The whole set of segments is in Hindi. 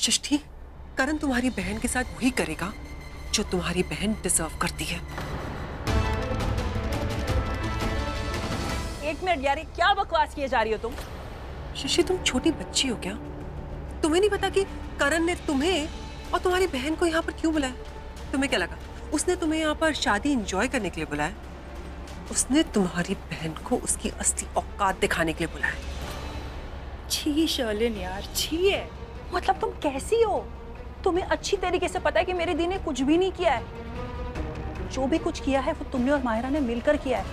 सृष्टि, करण तुम्हारी बहन के साथ वही करेगा जो तुम्हारी बहन डिजर्व करती है। एक मिनट यार, क्या बकवास किए जा रही हो तुम? शशि, तुम छोटी बच्ची हो क्या? तुम्हें नहीं पता कि करण ने तुम्हें और तुम्हारी बहन को यहाँ पर क्यों बुलाया? तुम्हें क्या लगा उसने तुम्हें यहाँ पर शादी एंजॉय करने के लिए बुलाया? उसने तुम्हारी बहन को उसकी असली औकात दिखाने के लिए बुलाया। छी शर्लिन यार, छी है। मतलब तुम कैसी हो? तुम्हें अच्छी तरीके से पता है कि मेरे दी ने कुछ भी नहीं किया है। जो भी कुछ किया है वो तुमने और माहिरा ने मिलकर किया है।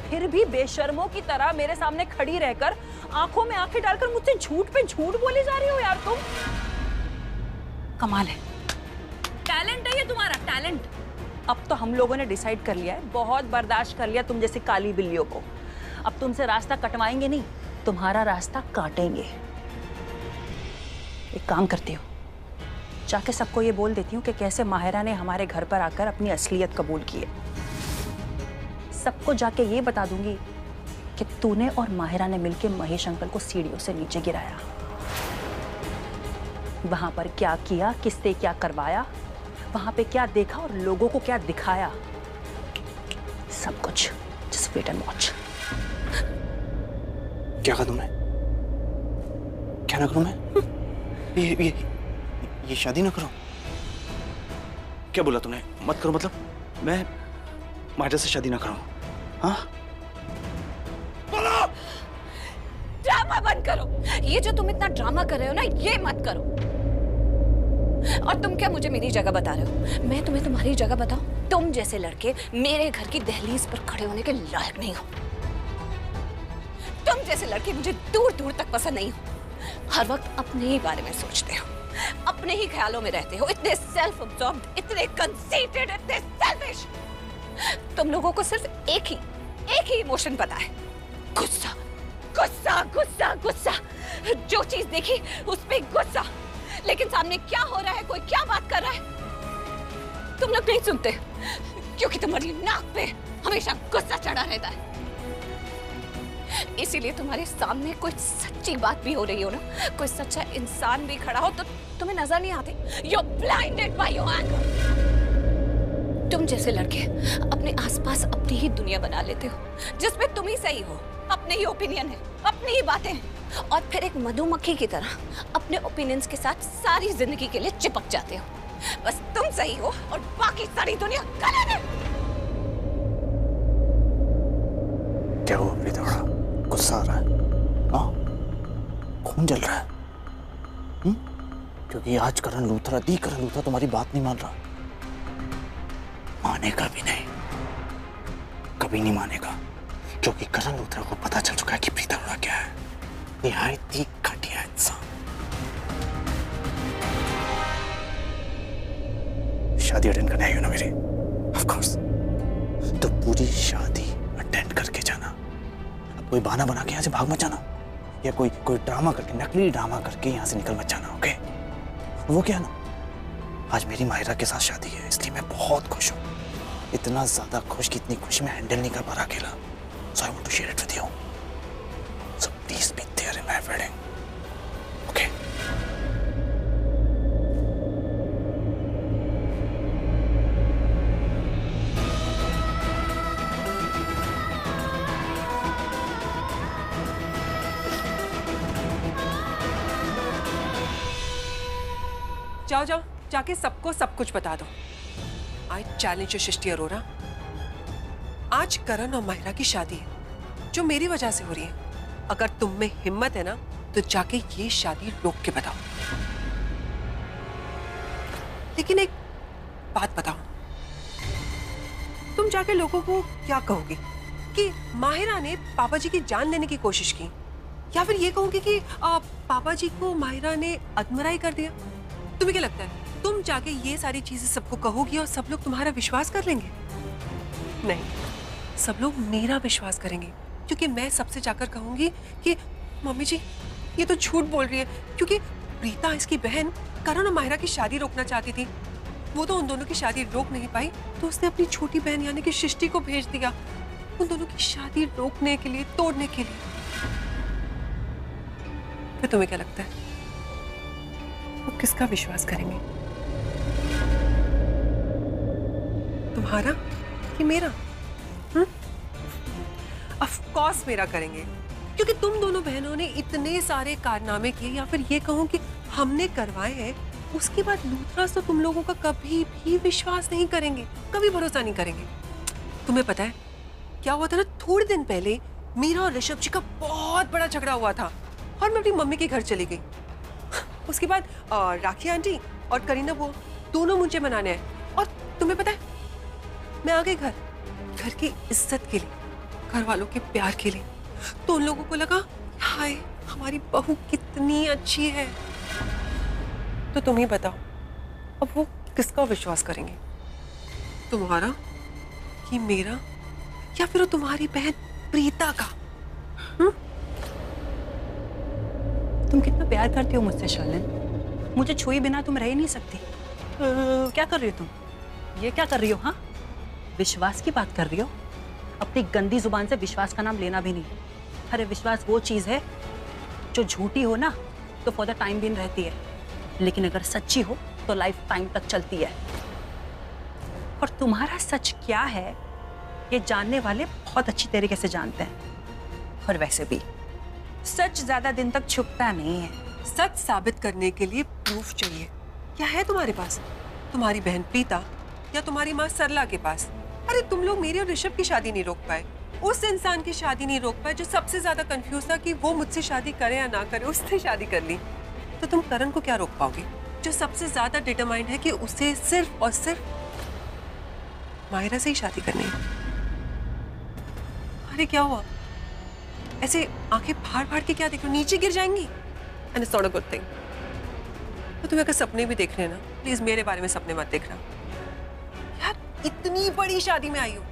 फिर भी बेशर्मों की तरह मेरे सामने खड़ी रहकर आंखों में आंखें डालकर मुझसे झूठ पे झूठ बोले जा रही हो यार तुम। कमाल है। टैलेंट है ये तुम्हारा, टैलेंट। अब तो हम लोगों ने डिसाइड कर लिया है, बहुत बर्दाश्त कर लिया तुम जैसी काली बिल्लियों को। अब तुमसे रास्ता कटवाएंगे नहीं, तुम्हारा रास्ता काटेंगे। एक काम करती हूँ, जाके सबको ये बोल देती हूँ कि कैसे माहिरा ने हमारे घर पर आकर अपनी असलियत कबूल की है। सबको जाके ये बता दूंगी कि तूने और माहिरा ने मिलकर महेश अंकल को सीढ़ियों से नीचे गिराया। वहां पर क्या किया, किससे क्या करवाया, वहां पे क्या देखा और लोगों को क्या दिखाया, सब कुछ। Just wait and watch. क्या करूं मैं? क्या ना करूं मैं? ये शादी ना करो? क्या बोला तूने? मत करो मतलब मैं माहिरा से शादी ना करूं? हाँ? बोलो! ड्रामा बंद करो। ये जो तुम इतना ड्रामा कर रहे हो ना, ये मत करो। और तुम क्या मुझे मेरी जगह बता रहे हो? मैं तुम्हें तुम्हारी जगह बताऊं? तुम जैसे लड़के मेरे घर की दहलीज पर खड़े होने के लायक नहीं हो। तुम जैसे लड़के मुझे दूर दूर तक पसंद नहीं हो। हर वक्त अपने ही बारे में सोचते हो, अपने ही ख्यालों में रहते हो, इतने सेल्फ अब्सॉर्ब्ड, इतने कंसीटेड, इतने सेल्फिश। तुम लोगों को सिर्फ एक ही इमोशन पता है, गुस्सा गुस्सा गुस्सा गुस्सा। जो चीज देखी उस पे गुस्सा, लेकिन सामने क्या हो रहा है, कोई क्या बात कर रहा है, तुम लोग नहीं सुनते क्योंकि तुम्हारी नाक पे हमेशा गुस्सा चढ़ा रहता है। इसीलिए तुम्हारे सामने कोई सच्ची बात भी हो रही हो ना, कोई सच्चा इंसान भी खड़ा हो तो तुम्हें नजर नहीं आते। You're blinded by your anger। तुम जैसे लड़के अपने आसपास अपनी ही दुनिया बना लेते हो जिसमें तुम ही सही हो, अपने ही ओपिनियन है, अपनी ही बातें हैं, और फिर एक मधुमक्खी की तरह अपने ओपिनियंस के साथ सारी जिंदगी के लिए चिपक जाते हो। बस तुम सही हो और बाकी सारी दुनिया गलत है। क्या हुआ प्रीता? बड़ा गुस्सा आ रहा है? हाँ? खून जल रहा है? क्योंकि आज करण लूथरा तुम्हारी बात नहीं मान रहा। मानेगा भी नहीं, कभी नहीं मानेगा, क्योंकि करण लूथरा को पता चल चुका है कि प्रीता अरोड़ा क्या है। निहायत ही घटिया इंसान। शादी अटेंड करने आई हो ना मेरी? Of course. तो पूरी शादी अटेंड करके जाना। अब कोई बहाना बना के यहाँ से भाग मत जाना, या कोई ड्रामा करके, नकली ड्रामा करके यहाँ से निकल मत जाना। ओके? वो क्या ना, आज मेरी माहिरा के साथ शादी है, इसलिए मैं बहुत खुश हूँ। इतना ज्यादा खुश कि इतनी खुशी मैं हैंडल नहीं कर पा रहा अकेला। So I want to share it with you. So please be there in my wedding. Okay? जाओ जाओ, जाके सबको सब कुछ बता दो। आई चैलेंज यू सृष्टि अरोरा, आज करण और माहिरा की शादी है जो मेरी वजह से हो रही है। अगर तुम में हिम्मत है ना तो जाके ये शादी रोक के बताओ। लेकिन एक बात बताओ, तुम जाके लोगों को क्या कहोगे कि माहिरा ने पापा जी की जान लेने की कोशिश की, या फिर ये कहोगे कि पापा जी को माहिरा ने अधमराई कर दिया? तुम्हें क्या लगता है तुम जाके ये सारी चीजें सबको कहोगी और सब लोग तुम्हारा विश्वास कर लेंगे? नहीं, सब लोग मेरा विश्वास करेंगे, क्योंकि मैं सबसे जाकर कहूंगी कि मम्मी जी ये तो झूठ बोल रही है, क्योंकि प्रीता इसकी बहन करण और माहिरा की शादी रोकना चाहती थी। वो तो उन दोनों की शादी रोक नहीं पाई, तो उसने अपनी छोटी बहन यानी कि सृष्टि को भेज दिया उन दोनों की शादी रोकने के लिए, तोड़ने के लिए। फिर तुम्हें क्या लगता है वो किसका विश्वास करेंगे, तुम्हारा कि मेरा? ऑफ कोर्स मेरा करेंगे, क्योंकि तुम दोनों बहनों ने इतने सारे कारनामे किए, या फिर ये कहूं कि हमने करवाए हैं, उसके बाद लूथरास तो तुम लोगों का कभी भी विश्वास नहीं करेंगे, कभी भरोसा नहीं करेंगे। तुम्हें पता है क्या हुआ था ना, थोड़े दिन पहले मीरा और ऋषभ जी का बहुत बड़ा झगड़ा हुआ था और मैं अपनी मम्मी के घर चली गई। उसके बाद राखी आंटी और करीना वो दोनों मुझे मनाने आए, और तुम्हें पता है मैं आ गई घर की इज्जत के लिए, घर वालों के प्यार के लिए। तो उन लोगों को लगा हाय हमारी बहू कितनी अच्छी है। तो तुम ही बताओ अब वो किसका विश्वास करेंगे, तुम्हारा कि मेरा, या फिर वो तुम्हारी बहन प्रीता का? तुम कितना प्यार करती हो मुझसे शर्लिन, मुझे छुए बिना तुम रह ही नहीं सकती। क्या कर रही हो तुम? ये क्या कर रही हो? हाँ, विश्वास की बात कर रही हो? अपनी गंदी जुबान से विश्वास का नाम लेना भी नहीं। अरे विश्वास वो चीज है जो झूठी हो ना तो फॉर द टाइम बीइंग रहती है, लेकिन अगर सच्ची हो तो लाइफ टाइम तक चलती है। और तुम्हारा सच क्या है ये जानने वाले बहुत अच्छी तरीके से जानते हैं। और वैसे भी सच ज्यादा दिन तक छुपता नहीं है। सच साबित करने के लिए प्रूफ चाहिए। क्या है तुम्हारे पास? तुम्हारी बहन प्रीता या तुम्हारी माँ सरला के पास? अरे तुम लोग मेरे और ऋषभ की शादी नहीं रोक पाए, उस इंसान की शादी नहीं रोक पाए जो सबसे ज्यादा कंफ्यूज था कि वो मुझसे शादी करे या ना करे, उसने शादी कर ली। तो तुम करण को क्या रोक पाओगे जो सबसे ज्यादा डिटरमाइंड है कि उसे सिर्फ और सिर्फ माहिरा से ही शादी करनी है? अरे क्या हुआ, ऐसे आंखें फाड़ फाड़ के क्या देख रहे हो? नीचे गिर जाएंगी। And it's not a good thing. तो तुम्हें अगर सपने भी देख रहे हैं ना, प्लीज मेरे बारे में सपने मत देखना यार। इतनी बड़ी शादी में आई हो,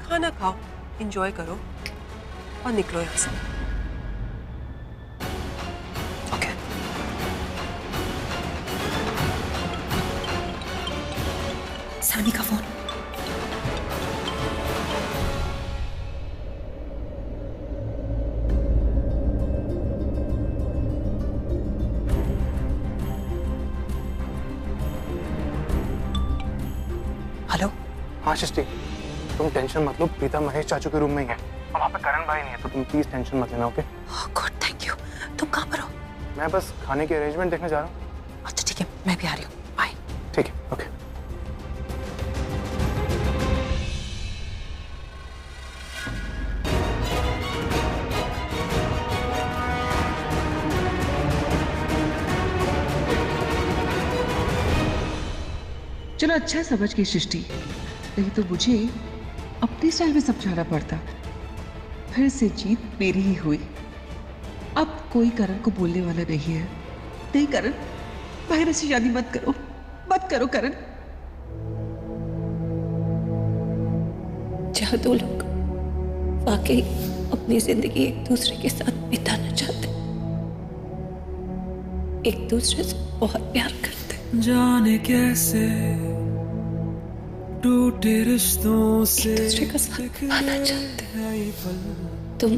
खाना खाओ, एंजॉय करो और निकलो यहाँ से। ओके सानी का फोन। हेलो। हाँ सृष्टि, तुम टेंशन मत लो, प्रीता महेश चाचू के रूम में ही है और वहाँ पे करण भाई नहीं है, तो तुम प्लीज टेंशन मत लेना। Okay God thank you. तुम कहाँ पर हो? मैं बस खाने के अरेंजमेंट देखने जा रहा हूँ। अच्छा ठीक है, मैं भी आ रही हूँ। बाय। ठीक है ओके। चलो अच्छा समझ गई सृष्टि, नहीं तो मुझे अपने स्टाइल में समझाना पड़ता। फिर से जीत मेरी ही हुई। अब कोई करण को बोलने वाला नहीं है। नहीं करण, माहिरा से शादी मत करो, मत करो करण। जहाँ दो लोग वाकई अपनी जिंदगी एक दूसरे के साथ बिताना चाहते, एक दूसरे से बहुत प्यार करते, जाने कैसे टूटे रिश्तों से एक दूसरे का साथ निभाना चाहते, तुम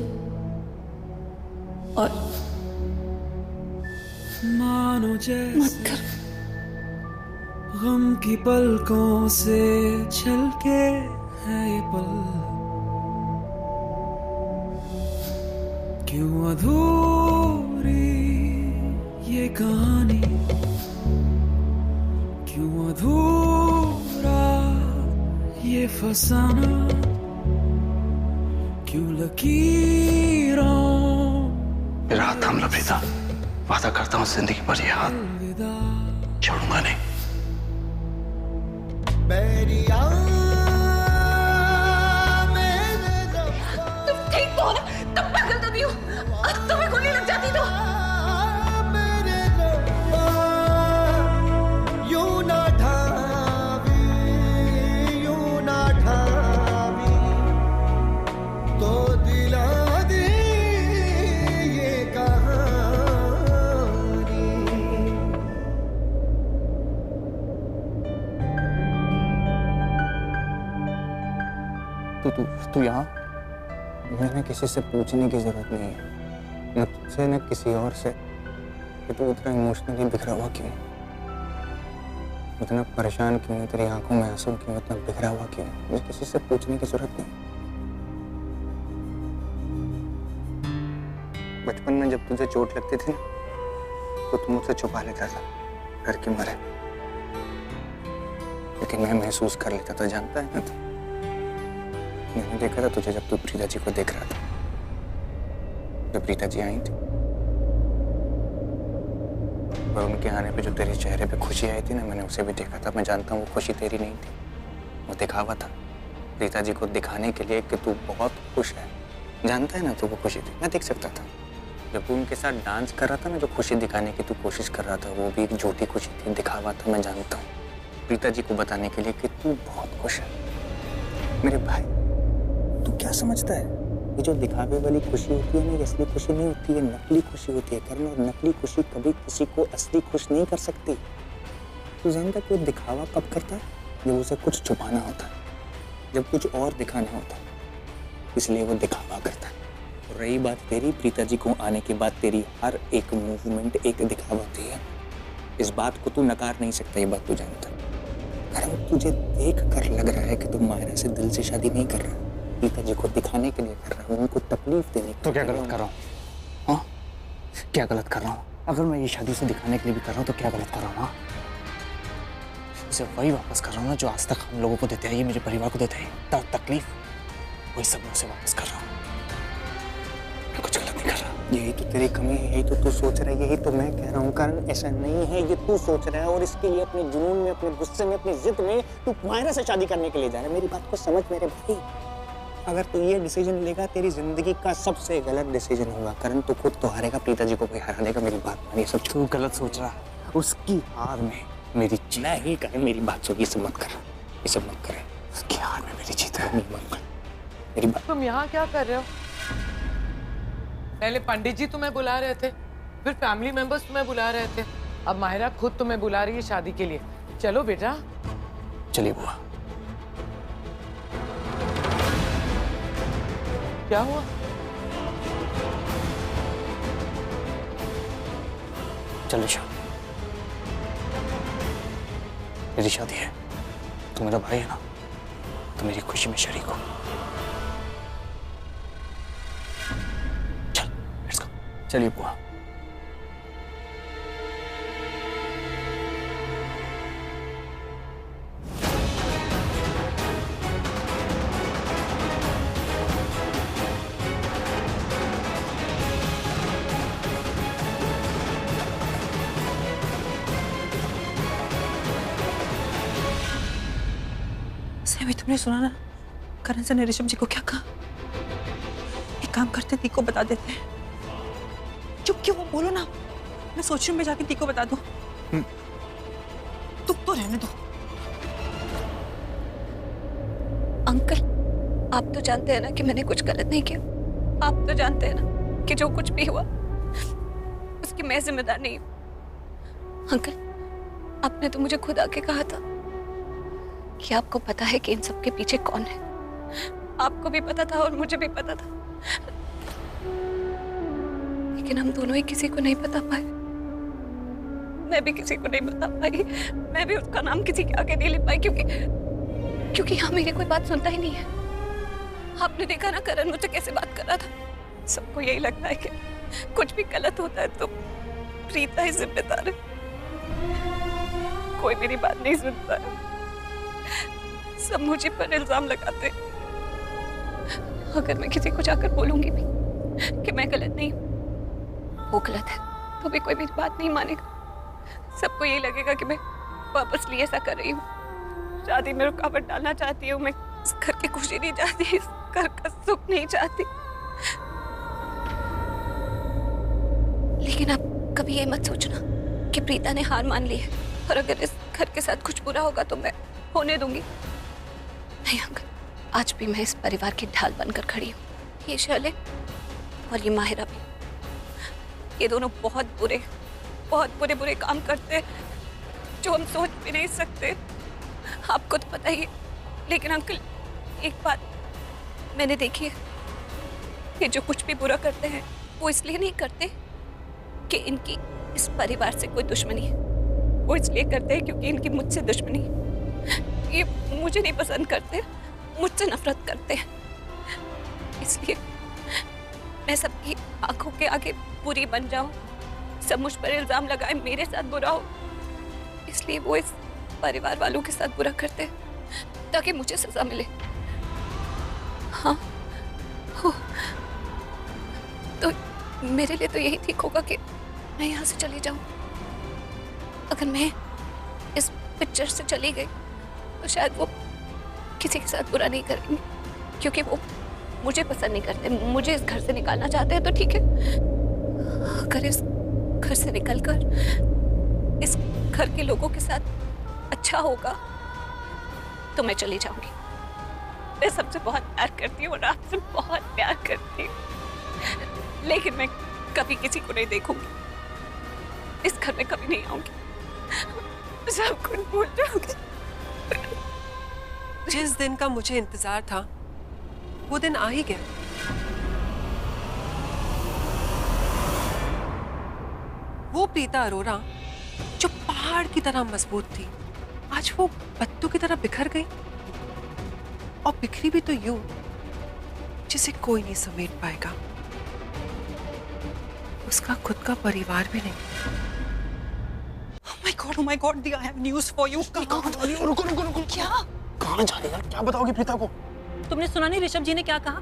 और मानो मत जैसे करो। गम की पलकों से छलके है ये पल, क्यों अधूरी ये कहानी, क्यों अधूरा ये फसाना, क्यों लकीरों मेरा हाथ थाम लो प्रीता, वादा करता हूँ जिंदगी भर ये हाथ अलविदा। छोड़ूंगा नहीं। तुम ठीक तो हो ना? तुम पागल तो नहीं हो? तुम्हें गोली लग जाती तो? तू यहाँ? मैंने किसी से पूछने की जरूरत नहीं है, न तुझसे न किसी और से। कि तू इतना इमोशनली बिखरा हुआ क्यों, इतना परेशान क्यों है, तेरी आंखों में आंसू क्यों, इतना बिखरा हुआ क्यों? मुझे किसी से पूछने की जरूरत नहीं। बचपन में जब तुझे चोट लगती थी ना तो तू मुझसे छुपा लेता था डर के मारे, लेकिन मैं महसूस कर लेता था, जानता है ना तू। मैंने देखा था तुझे जब तू प्रीता जी को देख रहा था, जब प्रीता जी आई थी और उनके आने पे जो तेरे चेहरे पे खुशी आई थी ना, मैंने उसे भी देखा था। मैं जानता हूँ वो खुशी तेरी नहीं थी, वो दिखावा था प्रीता जी को दिखाने के लिए कि तू बहुत खुश है। जानता है ना तू वो खुशी थी, मैं देख सकता था। जब तू उनके साथ डांस कर रहा था ना, जो खुशी दिखाने की तू कोशिश कर रहा था, वो भी एक झूठी खुशी थी, दिखावा था। मैं जानता हूँ, प्रीता जी को बताने के लिए कि तू बहुत खुश है। मेरे भाई, तू क्या समझता है? ये जो दिखावे वाली खुशी होती है ना, ये असली खुशी नहीं होती है, नकली खुशी होती है करण। और नकली खुशी कभी किसी को असली खुश नहीं कर सकती। तू जानता है कोई दिखावा कब करता है? जब उसे कुछ छुपाना होता है, जब कुछ और दिखाना होता है, इसलिए वो दिखावा करता है। और रही बात तेरी, प्रीता जी को आने के बाद तेरी हर एक मूवमेंट एक दिखावा होती है। इस बात को तू नकार नहीं सकता, ये बात तू जानता है। करण, तुझे देख कर लग रहा है कि तू माहिरा से दिल से शादी नहीं कर रहा, प्रीता जी को दिखाने के लिए कर रहा हूँ, उनको तकलीफ देने के लिए। तो क्या गलत कर रहा हूँ? हाँ, क्या गलत कर रहा हूँ? अगर मैं ये शादी से दिखाने के लिए भी कर रहा हूँ तो क्या गलत कर रहा हूँ? हाँ, उसे वही वापस कर रहा हूँ ना जो आज तक हम लोगों को देते हैं, ये मेरे परिवार को देते हैं तकलीफ, वही सब मैं उसे वापस कर रहा हूँ। मैं कुछ गलत नहीं कर रहा। यही तो तेरी कमी है, यही तो तू सोच रहा है, यही तो मैं कह रहा हूँ। कारण ऐसा नहीं है, ये तू सोच रहा है और इसके लिए अपने जुनून में, अपने गुस्से में, अपनी जिद में तू माहिरा से शादी करने के लिए जा रहा है। मेरी बात को समझ मेरे भाई। अगर तू ये डिसीजन लेगा, तेरी जिंदगी का सबसे गलत डिसीजन होगा। कारण तू खुद तो हारेगा, प्रीता जी को कोई हरा देगा। मेरी बात मान, ये सब तू गलत सोच रहा है। उसकी हार में मेरी जीत ही करे। मेरी बात सुन, ये सब मत कर, ये सब मत करे। उसकी हार में मेरी जीत है। मेरी बात। तुम यहाँ क्या कर रहे हो? पहले पंडित जी तुम्हें बुला रहे थे, फिर फैमिली मेंबर्स तुम्हें बुला रहे थे, अब माहिरा खुद तुम्हें बुला रही है शादी के लिए। चलो बेटा। चलिए बुआ। क्या हुआ? चल ऋषा, मेरी शादी है, तू मेरा भाई है ना, तो मेरी खुशी में शरीक हो। चल, लेट्स गो। चलिए बुआ। अभी तुमने सुना ना करण से ने ऋषभ जी को क्या कहा? एक काम करते, ती को बता देते हैं। चुप क्यों हो? बोलो ना। मैं सोच रही हूँ मैं जाके ती को बता दूं। तुम तो रहने दो। अंकल, आप तो जानते हैं ना कि मैंने कुछ गलत नहीं किया। आप तो जानते हैं ना कि जो कुछ भी हुआ उसकी मैं जिम्मेदार नहीं हूं। अंकल, आपने तो मुझे खुद आके कहा था कि आपको पता है कि इन सब के पीछे कौन है। आपको भी पता था और मुझे भी पता था, लेकिन हम दोनों ही किसी को नहीं बता पाए। मैं भी किसी को नहीं बता पाई, मैं भी उसका नाम किसी के आगे नहीं ले पाई, क्योंकि यहाँ मेरी कोई बात सुनता ही नहीं है। आपने देखा ना करण मुझसे कैसे बात कर रहा था। सबको यही लगता है कि कुछ भी गलत होता है तो प्रीता ही जिम्मेदार है। कोई मेरी बात नहीं सुनता है, सब मुझे पर इल्जाम लगाते। अगर मैं किसी को जाकर बोलूंगी भी कि मैं गलत नहीं हूँ, वो गलत है, तो भी कोई मेरी बात नहीं मानेगा। सबको यही लगेगा कि मैं पर्पसली ऐसा कर रही हूँ। शादी में रुकावट डालना चाहती हूँ, मैं इस घर की खुशी नहीं चाहती, इस घर का सुख नहीं चाहती। लेकिन आप कभी ये मत सोचना कि प्रीता ने हार मान ली है और अगर इस घर के साथ कुछ बुरा होगा तो मैं होने दूंगी। नहीं अंकल, आज भी मैं इस परिवार की ढाल बनकर खड़ी हूँ। ये शैले और ये माहिरा भी, ये दोनों बहुत बुरे काम करते हैं जो हम सोच भी नहीं सकते। आपको तो पता ही है। लेकिन अंकल, एक बात मैंने देखी है, ये जो कुछ भी बुरा करते हैं वो इसलिए नहीं करते कि इनकी इस परिवार से कोई दुश्मनी है वो इसलिए करते हैं क्योंकि इनकी मुझसे दुश्मनी है। ये मुझे नहीं पसंद करते, मुझसे नफरत करते हैं, इसलिए मैं सबकी आंखों के आगे बुरी बन जाऊं, सब मुझ पर इल्जाम लगाए, मेरे साथ बुरा हो, इसलिए वो इस परिवार वालों के साथ बुरा करते हैं ताकि मुझे सजा मिले। हाँ हो, तो मेरे लिए तो यही ठीक होगा कि मैं यहाँ से चली जाऊं। अगर मैं इस पिक्चर से चली गई तो शायद वो किसी के साथ बुरा नहीं करेंगे, क्योंकि वो मुझे पसंद नहीं करते, मुझे इस घर से निकालना चाहते हैं तो ठीक है। अगर इस घर से निकलकर इस घर के लोगों के साथ अच्छा होगा तो मैं चली जाऊंगी। मैं सबसे बहुत प्यार करती हूँ और आपसे बहुत प्यार करती हूँ, लेकिन मैं कभी किसी को नहीं देखूंगी, इस घर में कभी नहीं आऊंगी, सब कुछ भूल जाऊंगी। जिस दिन का मुझे इंतजार था वो दिन आ ही गया। वो प्रीता अरोरा जो पहाड़ की तरह मजबूत थी आज वो पत्तों की तरह बिखर गई, और बिखरी भी तो यूं जिसे कोई नहीं समेट पाएगा, उसका खुद का परिवार भी नहीं। Oh my God, Di, I have news for you. कहाँ जा रही हो? रुको रुको रुको। क्या? कहाँ जा रही है? क्या बताओगी प्रीता को? तुमने सुना नहीं ऋषभ जी ने क्या कहा?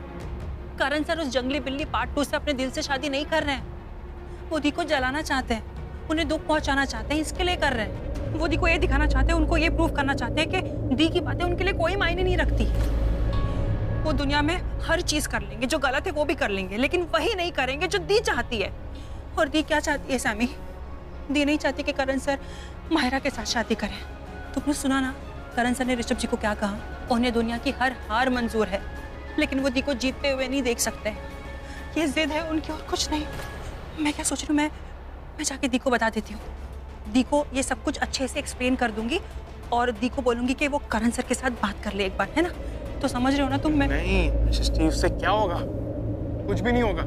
करण सर उस जंगली बिल्ली पार्ट 2 से अपने दिल से शादी नहीं कर रहे हैं। वो दी को जलाना चाहते हैं, उन्हें दुख पहुंचाना चाहते हैं, इसके लिए कर रहे हैं। वो दी को ये दिखाना चाहते हैं, उनको ये प्रूव करना चाहते हैं कि दी की बातें उनके लिए कोई मायने नहीं रखती। वो दुनिया में हर चीज कर लेंगे, जो गलत है वो भी कर लेंगे, लेकिन वही नहीं करेंगे जो दी चाहती है। और दी क्या चाहती है सैमी? दी नहीं चाहती कि करण सर माहिरा के साथ शादी करें। तुमने सुना ना करण सर ने ऋषभ जी को क्या कहा? उन्हें दुनिया की हर हार मंजूर है, लेकिन वो दी को जीतते हुए नहीं देख सकते। ये जिद है उनकी और कुछ नहीं। मैं क्या सोच रही हूँ, मैं जाके दी को बता देती हूँ। दी को ये सब कुछ अच्छे से एक्सप्लेन कर दूंगी और दी को बोलूंगी कि वो करण सर के साथ बात कर ले एक बार, है ना? तो समझ रहे हो ना तुम? मैं नहीं स्टीव से क्या होगा? कुछ भी नहीं होगा,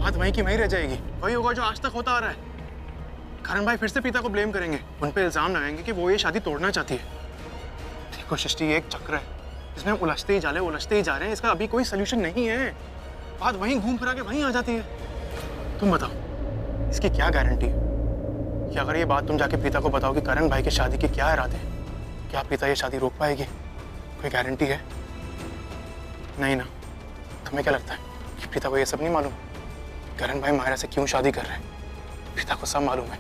बात वहीं की वहीं रह जाएगी। वही होगा जो आज तक होता आ रहा है। करण भाई फिर से प्रीता को ब्लेम करेंगे, उन पे इल्जाम लगाएंगे कि वो ये शादी तोड़ना चाहती है। देखो सृष्टि, ये एक चक्र है इसमें हम उलझते ही जा रहे हैं, इसका अभी कोई सोल्यूशन नहीं है। बात वहीं घूम फिरा के वहीं आ जाती है। तुम बताओ इसकी क्या गारंटी है कि अगर ये बात तुम जाके प्रीता को बताओ कि करण भाई की शादी के क्या इरादे हैं, क्या प्रीता ये शादी रोक पाएगी? कोई गारंटी है? नहीं ना। तुम्हें क्या लगता है कि प्रीता को ये सब नहीं मालूम? करण भाई माहिरा से क्यों शादी कर रहे हैं? प्रीता को सब मालूम है।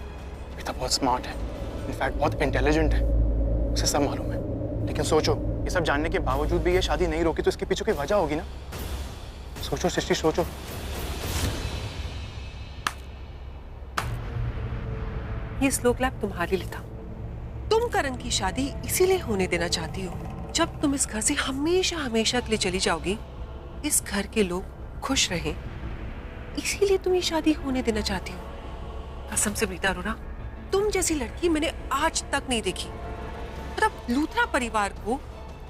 प्रीता बहुत स्मार्ट है, इनफैक्ट बहुत इंटेलिजेंट है, उसे सब मालूम है। लेकिन सोचो, ये सब जानने के बावजूद भी ये शादी नहीं रोकी तो इसके पीछे कोई वजह होगी ना। सोचो सृष्टि, सोचो। ये स्लो क्लैप तुम्हारे लिए था। तुम करण की शादी इसीलिए होने देना चाहती हो, जब तुम इस घर से हमेशा हमेशा के लिए चली जाओगी, इस घर के लोग खुश रहें, इसीलिए तुम ये शादी होने देना चाहती हो। कसम से प्रीता अरोरा, तुम जैसी लड़की मैंने आज तक नहीं देखी। मतलब लूथरा परिवार को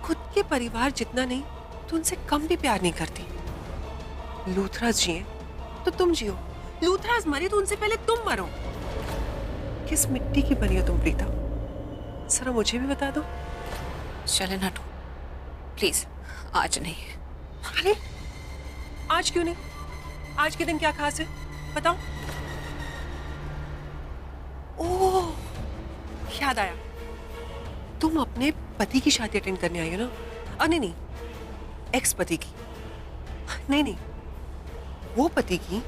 खुद के परिवार जितना नहीं तो उनसे कम भी प्यार नहीं करती। लूथरास जिए तो तुम जियो, लूथरास मरे तो उनसे पहले तुम मरो। किस मिट्टी की बनी हो तुम प्रीता? जरा मुझे भी बता दो। चले ना तू, प्लीज। आज नहीं। अरे आज क्यों नहीं? आज के दिन क्या खास है बताओ। ओह, याद आया, तुम अपने पति की शादी अटेंड करने आई हो ना? नहीं, एक्स पति की। नहीं, वो पति की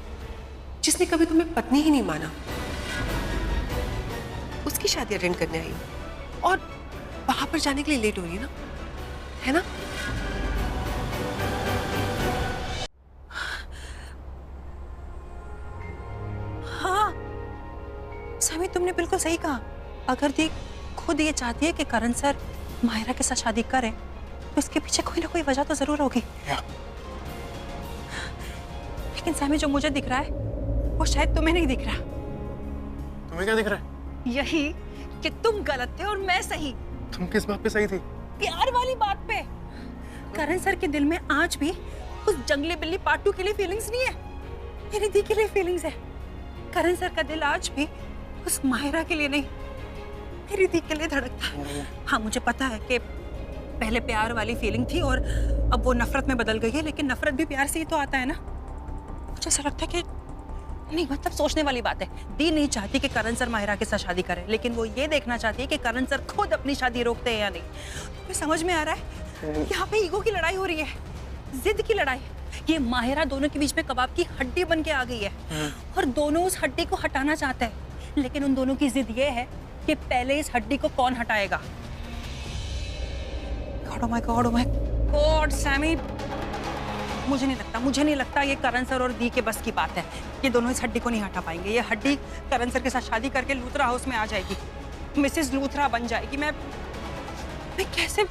जिसने कभी तुम्हें पत्नी ही नहीं माना, उसकी शादी अटेंड करने आई हो। और वहां पर जाने के लिए लेट हो रही है ना, है ना? हाँ सैमी, तुमने बिल्कुल सही कहा। अगर दी खुद ये चाहती है कि करण सर माहिरा के साथ शादी करें तो इसके पीछे कोई ना कोई वजह तो जरूर होगी। लेकिन सैमी, जो मुझे दिख रहा है वो शायद तुम्हें नहीं दिख रहा। तुम्हें क्या दिख रहा है? यही कि तुम गलत थे और मैं सही। तुम किस बात पे सही थी? प्यार वाली बात पे। करण सर के दिल में आज भी उस जंगली बिल्ली पार्ट 2 के लिए फीलिंग्स नहीं है, मेरी दी के लिए फीलिंग्स है। करण सर का दिल आज भी उस माहिरा के लिए नहीं, मेरी दी के लिए धड़कता है। हाँ, मुझे पता है कि पहले प्यार वाली फीलिंग थी और अब वो नफरत में बदल गई है, लेकिन नफरत भी प्यार से ही तो आता है ना। मुझे ऐसा लगता है कि नहीं, मतलब सोचने वाली बात है। दी नहीं चाहती कि करण सर माहिरा के साथ शादी करें, लेकिन वो ये देखना चाहती है कि करण सर खुद अपनी शादी रोकते हैं या नहीं। तो समझ में आ रहा है, यहाँ पे ईगो की लड़ाई हो रही है, जिद की लड़ाई। ये माहिरा दोनों के बीच में कबाब की हड्डी बन के आ गई है और दोनों उस हड्डी को हटाना चाहते हैं, लेकिन उन दोनों की जिद ये है कि पहले इस हड्डी को कौन हटाएगा। Oh my God, सैमी, मुझे नहीं लगता ये करण सर और दी के बस की बात है। ये दोनों इस हड्डी को नहीं हटा पाएंगे। ये हड्डी करण सर के साथ शादी करके लूथरा हाउस में आ जाएगी, मिसेस लूथरा बन जाएगी। मैं कैसे